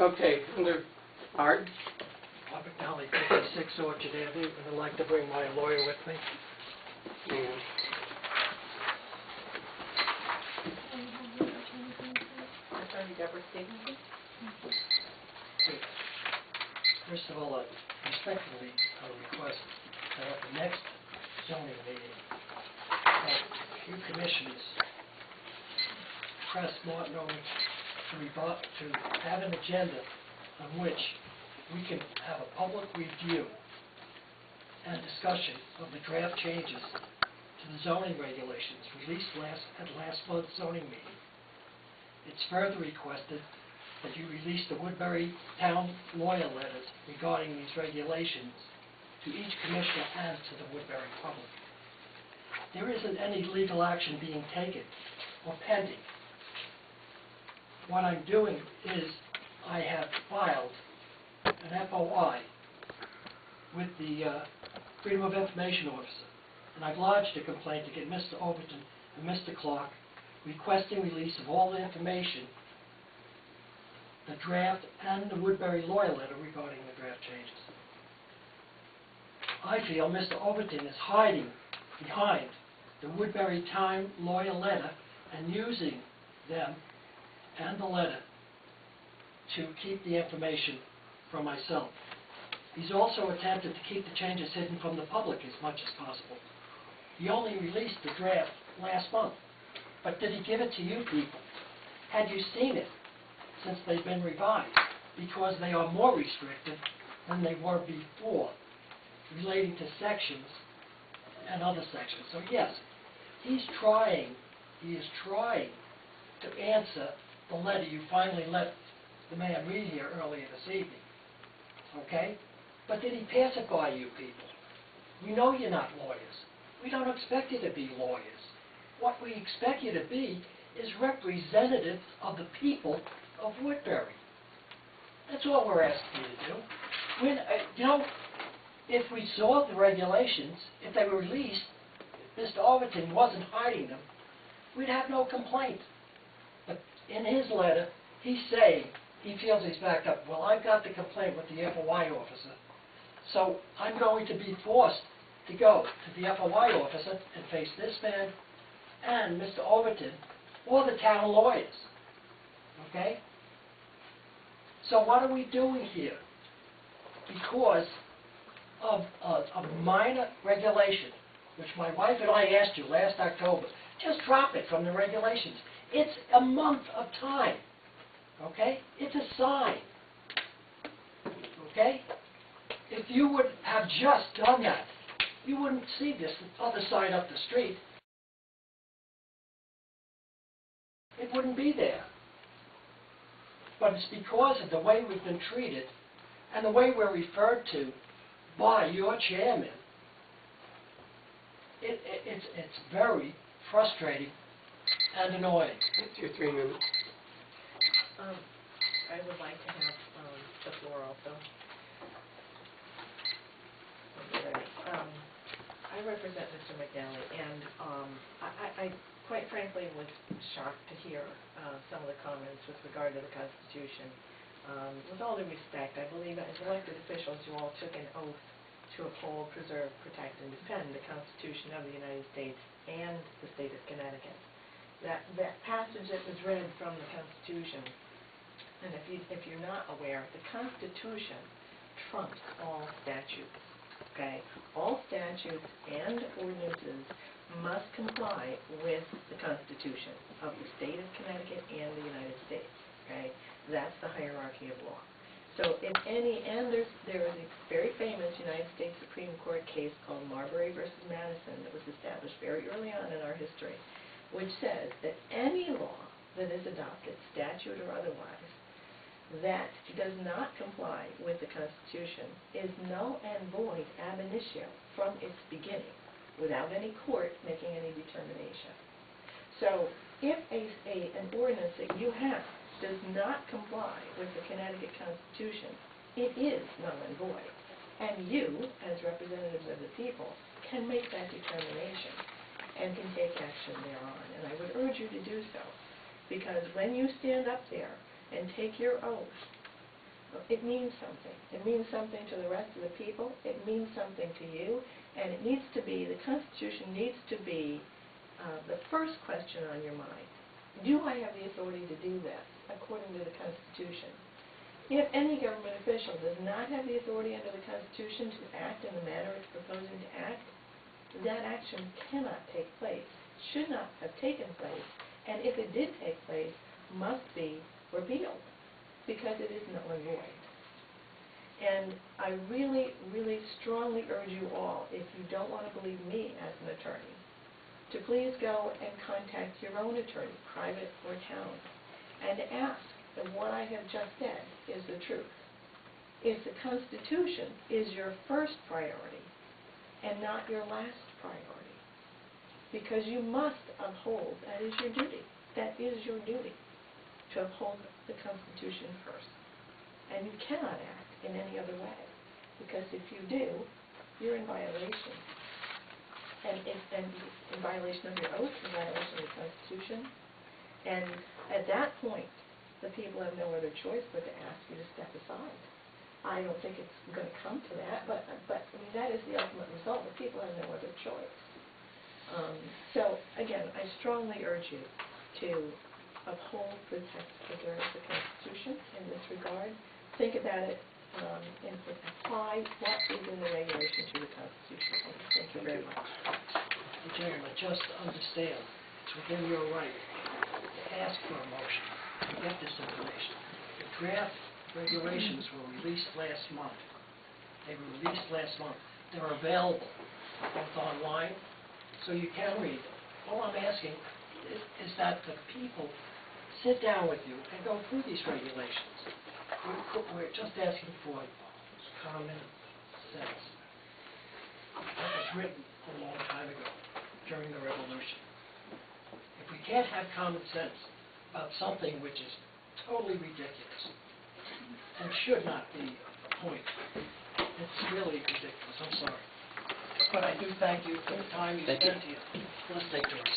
Okay, under Art. McNally, 56 Orchard Avenue, and I'd like to bring my lawyer with me. And Attorney Deborah Stevenson. First of all, respectfully, I request that at the next zoning meeting, you commissioners press Martin over to have an agenda on which we can have a public review and discussion of the draft changes to the zoning regulations released at last month's zoning meeting. It's further requested that you release the Woodbury town lawyer letters regarding these regulations to each commissioner and to the Woodbury public. There isn't any legal action being taken or pending. What I'm doing is I have filed an FOI with the Freedom of Information Officer, and I've lodged a complaint against Mr. Overton and Mr. Clark requesting release of all the information, the draft and the Woodbury lawyer letter regarding the draft changes. I feel Mr. Overton is hiding behind the Woodbury town lawyer letter and using them and the letter to keep the information from myself. He's also attempted to keep the changes hidden from the public as much as possible. He only released the draft last month, but did he give it to you people? Had you seen it since they've been revised? Because they are more restrictive than they were before, relating to sections and other sections. So yes, he is trying to answer the letter you finally let the man read here earlier this evening. Okay? But did he pass it by you people? We know you're not lawyers. We don't expect you to be lawyers. What we expect you to be is representatives of the people of Woodbury. That's all we're asking you to do. When, if we saw the regulations, if they were released, if Mr. Overton wasn't hiding them, we'd have no complaint. But in his letter, he's saying he feels he's backed up. Well, I've got the complaint with the FOI officer, so I'm going to be forced to go to the FOI officer and face this man and Mr. Overton or the town lawyers. Okay? So what are we doing here? Because of a minor regulation, which my wife and I asked you last October, just drop it from the regulations. It's a month of time. Okay? It's a sign. Okay? If you would have just done that, you wouldn't see this other side up the street. It wouldn't be there. But it's because of the way we've been treated and the way we're referred to by your chairman. It's very frustrating and annoying. That's your 3 minutes. I would like to have the floor also. I represent Mr. McNally, and I quite frankly was shocked to hear some of the comments with regard to the Constitution. With all due respect, I believe as elected officials you all took an oath to uphold, preserve, protect, and defend the Constitution of the United States and the state of Connecticut. That passage that was read from the Constitution, and if you're not aware, the Constitution trumps all statutes. Okay? All statutes and ordinances must comply with the Constitution of the state of Connecticut and the United States. Okay? That's the hierarchy of law. So if any, and there is a very famous United States Supreme Court case called Marbury versus Madison that was established very early on in our history, which says that any law that is adopted, statute or otherwise, that does not comply with the Constitution is null and void ab initio from its beginning, without any court making any determination. So if an ordinance that you have does not comply with the Connecticut Constitution, it is null and void. And you, as representatives of the people, can make that determination and can take action thereon. And I would urge you to do so, because when you stand up there and take your oath It means something. It means something to the rest of the people. It means something to you. And it needs to be, the Constitution needs to be the first question on your mind. Do I have the authority to do this according to the Constitution? If any government official does not have the authority under the Constitution to act in the manner it's proposing to act, that action cannot take place, should not have taken place, and if it did take place, must be repealed, because it is null and void. And I really, really strongly urge you all, if you don't want to believe me as an attorney, to please go and contact your own attorney, private or town, and ask if what I have just said is the truth. If the Constitution is your first priority and not your last priority, because you must uphold, that is your duty, to uphold the Constitution first. And you cannot act in any other way, because if you do, you're in violation. And in violation of your oath, in violation of the Constitution. And at that point, the people have no other choice but to ask you to step aside. I don't think it's going to come to that, but I mean, that is the ultimate result. The people have no other choice. So, again, I strongly urge you to uphold, protect, preserve the Constitution in this regard. Think about it and apply what is in the regulation to the Constitution. Thank you very much. Mr. Chairman, just understand, it's within your right to ask for a motion to get this information. The draft regulations were released last month. They were released last month. They're available both online, so you can read them. All I'm asking is that the people sit down with you and go through these regulations. We're just asking for common sense. That was written a long time ago, during the Revolution. If we can't have common sense about something which is totally ridiculous and should not be a point, it's really ridiculous. I'm sorry. But I do thank you for the time you spent here listening to us.